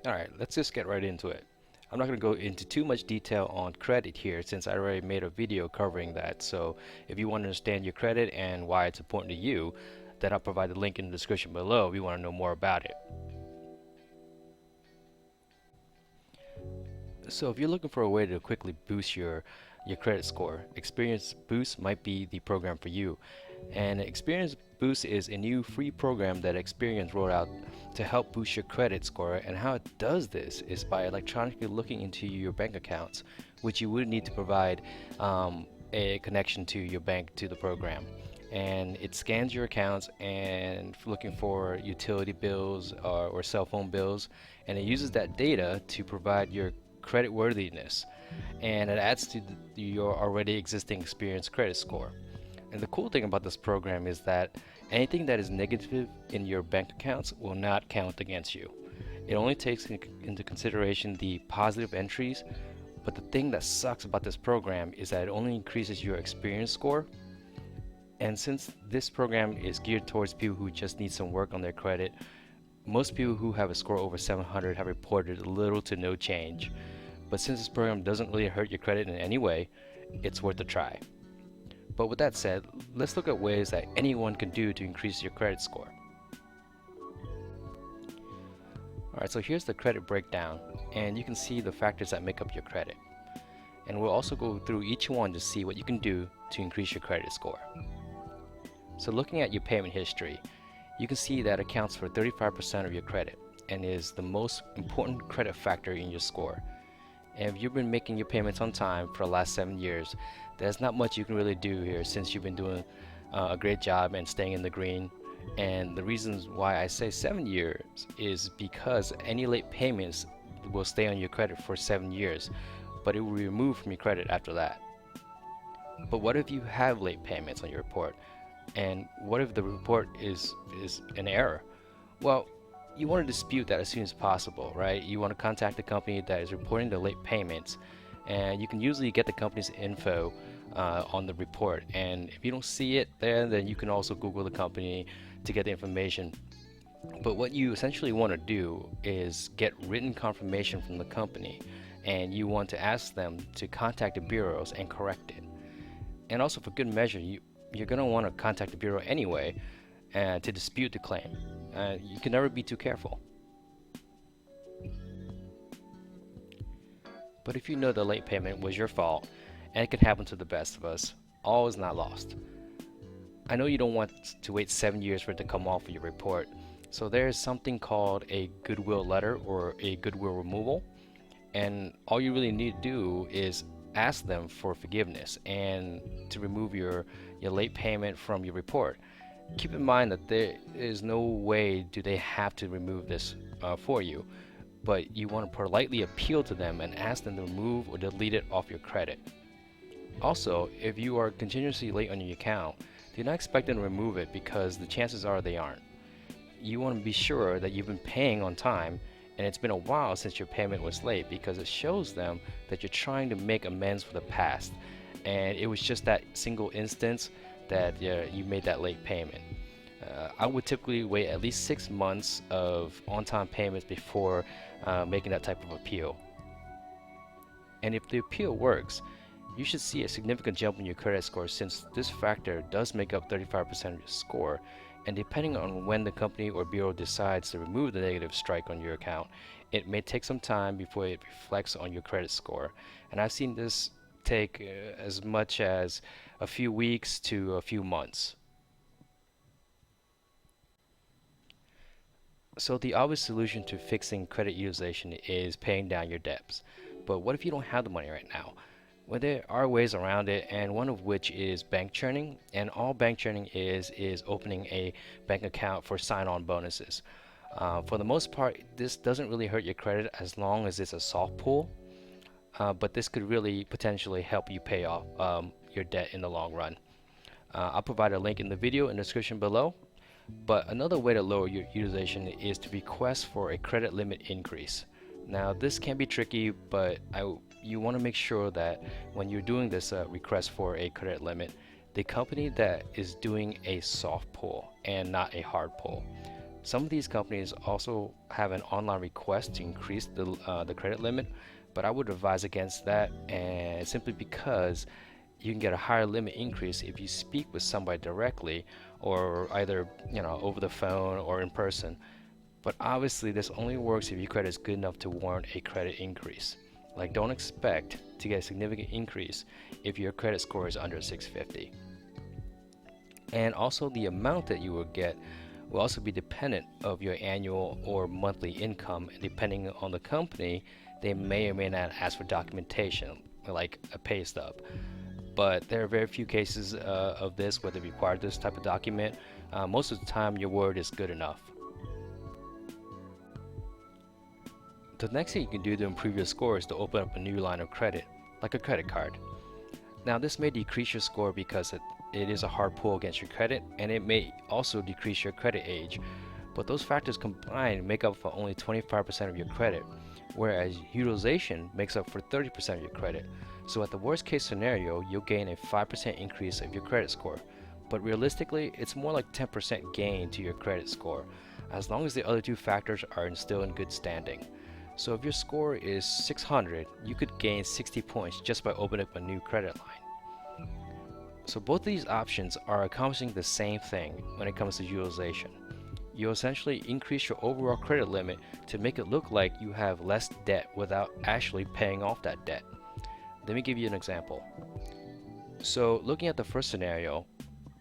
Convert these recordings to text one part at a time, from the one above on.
Alright, let's just get right into it. I'm not going to go into too much detail on credit here since I already made a video covering that. So if you want to understand your credit and why it's important to you, then I'll provide the link in the description below if you want to know more about it. So if you're looking for a way to quickly boost your credit score, Experience Boost might be the program for you. And Experience Boost is a new free program that Experian rolled out to help boost your credit score. And how it does this is by electronically looking into your bank accounts, which you would need to provide a connection to your bank to the program. And it scans your accounts and looking for utility bills or cell phone bills, and it uses that data to provide your credit worthiness, and it adds to your already existing Experience credit score. And the cool thing about this program is that anything that is negative in your bank accounts will not count against you. It only takes into consideration the positive entries, but the thing that sucks about this program is that it only increases your Experience score. And since this program is geared towards people who just need some work on their credit, most people who have a score over 700 have reported little to no change. But since this program doesn't really hurt your credit in any way, it's worth a try. But with that said, let's look at ways that anyone can do to increase your credit score. Alright, so here's the credit breakdown, and you can see the factors that make up your credit. And we'll also go through each one to see what you can do to increase your credit score. So looking at your payment history, you can see that accounts for 35% of your credit and is the most important credit factor in your score. And if you've been making your payments on time for the last 7 years, there's not much you can really do here since you've been doing a great job and staying in the green. And the reasons why I say 7 years is because any late payments will stay on your credit for 7 years, but it will be removed from your credit after that. But what if you have late payments on your report? And what if the report is an error? Well, you want to dispute that as soon as possible, right? You want to contact the company that is reporting the late payments, and you can usually get the company's info on the report. And if you don't see it there, then you can also Google the company to get the information. But what you essentially want to do is get written confirmation from the company, and you want to ask them to contact the bureaus and correct it. And also, for good measure, you're going to want to contact the bureau anyway to dispute the claim. You can never be too careful. But if you know the late payment was your fault, and it can happen to the best of us, all is not lost. I know you don't want to wait 7 years for it to come off of your report, so there is something called a goodwill letter or a goodwill removal, and all you really need to do is ask them for forgiveness and to remove your late payment from your report. Keep in mind that there is no way do they have to remove this for you, but you want to politely appeal to them and ask them to remove or delete it off your credit. Also, if you are continuously late on your account, do not expect them to remove it because the chances are they aren't. You want to be sure that you've been paying on time and it's been a while since your payment was late because it shows them that you're trying to make amends for the past and it was just that single instance that you made that late payment. I would typically wait at least 6 months of on-time payments before making that type of appeal. And if the appeal works, you should see a significant jump in your credit score since this factor does make up 35% of your score. And depending on when the company or bureau decides to remove the negative strike on your account, it may take some time before it reflects on your credit score. And I've seen this take as much as a few weeks to a few months. So the obvious solution to fixing credit utilization is paying down your debts. But what if you don't have the money right now? Well, there are ways around it, and one of which is bank churning. And all bank churning is opening a bank account for sign-on bonuses. For the most part, this doesn't really hurt your credit as long as it's a soft pull. But this could really potentially help you pay off your debt in the long run. I'll provide a link in the video in the description below. But another way to lower your utilization is to request for a credit limit increase. Now this can be tricky, but you want to make sure that when you're doing this request for a credit limit, the company that is doing a soft pull and not a hard pull. Some of these companies also have an online request to increase the credit limit, but I would advise against that, and simply because you can get a higher limit increase if you speak with somebody directly, or either over the phone or in person. But obviously this only works if your credit is good enough to warrant a credit increase. Like, don't expect to get a significant increase if your credit score is under 650. And also the amount that you will get will also be dependent of your annual or monthly income, and depending on the company, they may or may not ask for documentation like a pay stub. But there are very few cases of this where they require this type of document. Most of the time your word is good enough. The next thing you can do to improve your score is to open up a new line of credit, like a credit card. Now this may decrease your score because it is a hard pull against your credit, and it may also decrease your credit age, but those factors combined make up for only 25% of your credit, whereas utilization makes up for 30% of your credit. So at the worst case scenario, you'll gain a 5% increase of your credit score, but realistically it's more like 10% gain to your credit score, as long as the other two factors are still in good standing. So if your score is 600, you could gain 60 points just by opening up a new credit line. So both of these options are accomplishing the same thing when it comes to utilization. You'll essentially increase your overall credit limit to make it look like you have less debt without actually paying off that debt. Let me give you an example. So looking at the first scenario,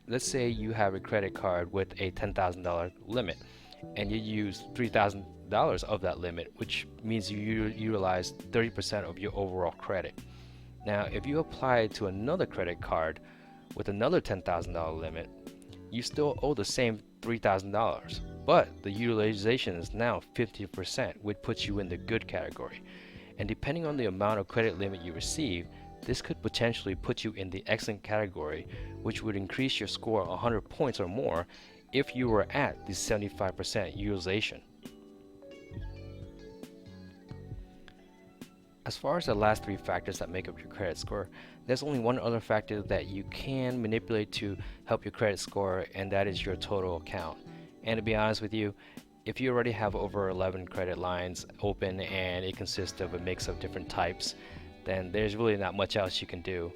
let's say you have a credit card with a $10,000 limit and you use $3,000 of that limit, which means you utilize 30% of your overall credit. Now if you apply it to another credit card with another $10,000 limit, you still owe the same $3,000, but the utilization is now 50%, which puts you in the good category. And depending on the amount of credit limit you receive, this could potentially put you in the excellent category, which would increase your score 100 points or more if you were at the 75% utilization. As far as the last three factors that make up your credit score, there's only one other factor that you can manipulate to help your credit score, and that is your total account. And to be honest with you, if you already have over 11 credit lines open and it consists of a mix of different types, then there's really not much else you can do.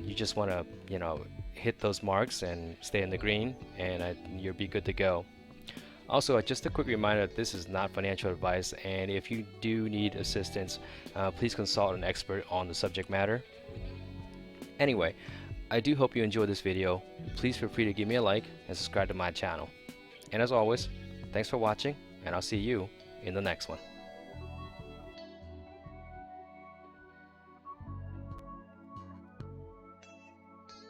You just want to, hit those marks and stay in the green, and you'll be good to go. Also, just a quick reminder that this is not financial advice, and if you do need assistance, please consult an expert on the subject matter. Anyway, I do hope you enjoyed this video. Please feel free to give me a like and subscribe to my channel. And as always, thanks for watching, and I'll see you in the next one.